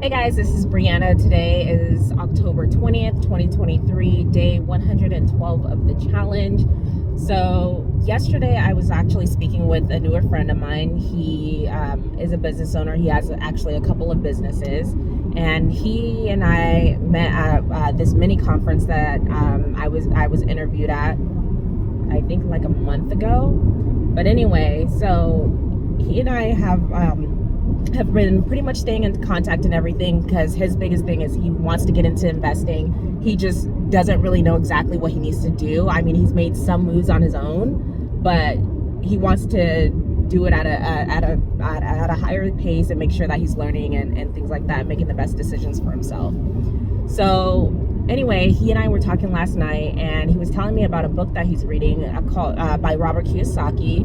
Hey guys, this is Brianna. Today is October 20th, 2023, day 112 of the challenge. So, yesterday I was actually speaking with a newer friend of mine. He is a business owner. He has actually a couple of businesses. And he and I met at this mini conference that I was interviewed at, I think like a month ago. But anyway, so he and I have been pretty much staying in contact and everything because his biggest thing is he wants to get into investing. He just doesn't really know exactly what he needs to do. I mean, he's made some moves on his own, but he wants to do it at a higher pace and make sure that he's learning and things like that, making the best decisions for himself. So anyway, he and I were talking last night, and he was telling me about a book that he's reading by Robert Kiyosaki,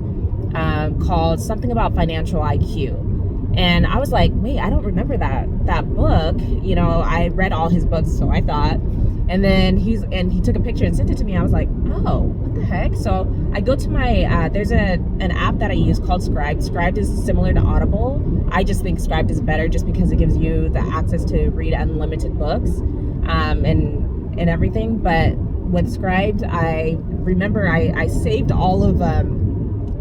called something about financial IQ. And I was like, wait, I don't remember that book. You know, I read all his books, so I thought. And then he took a picture and sent it to me. I was like, oh, what the heck? So I go to my there's an app that I use called Scribd. Scribd is similar to Audible. I just think Scribd is better just because it gives you the access to read unlimited books, and everything. But with Scribd, I remember I saved all of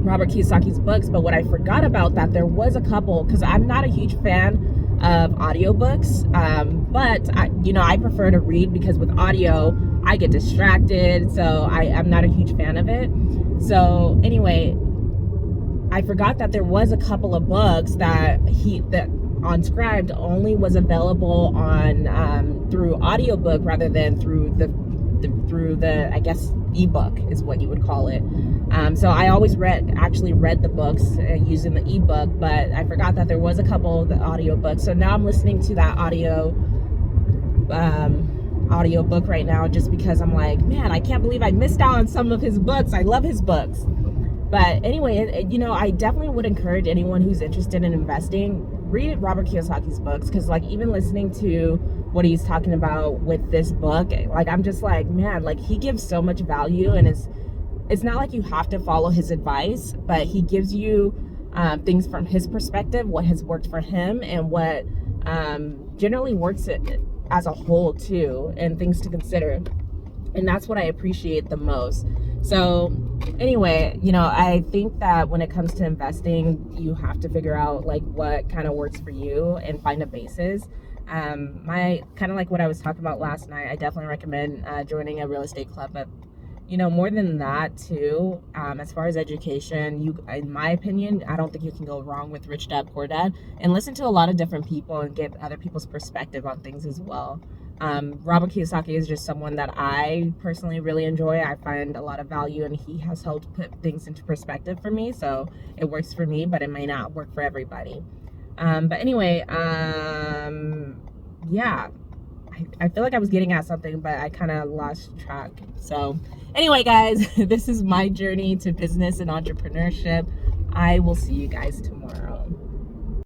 Robert Kiyosaki's books, but what I forgot about that there was a couple, because I'm not a huge fan of audiobooks, but I prefer to read because with audio I get distracted, so I'm not a huge fan of it. So anyway, I forgot that there was a couple of books that on Scribd only was available on through audiobook rather than through the I guess ebook is what you would call it. So I always read the books using the ebook, but I forgot that there was a couple of the audiobooks. So now I'm listening to that audiobook right now, just because I'm like, man, I can't believe I missed out on some of his books. I love his books. But anyway, I definitely would encourage anyone who's interested in investing, read Robert Kiyosaki's books, because like even listening to what he's talking about with this book, like I'm just like, man, like he gives so much value, and it's not like you have to follow his advice, but he gives you things from his perspective, what has worked for him and what generally works as a whole too, and things to consider. And that's what I appreciate the most. So anyway, I think that when it comes to investing, you have to figure out like what kind of works for you and find a basis. My kind of like what I was talking about last night, I definitely recommend joining a real estate club. But more than that too, as far as education, in my opinion, I don't think you can go wrong with Rich Dad Poor Dad, and listen to a lot of different people and get other people's perspective on things as well. Robert Kiyosaki is just someone that I personally really enjoy. I find a lot of value, and he has helped put things into perspective for me. So it works for me, but it may not work for everybody. But anyway, yeah, I feel like I was getting at something, but I kind of lost track. So anyway, guys, this is my journey to business and entrepreneurship. I will see you guys tomorrow.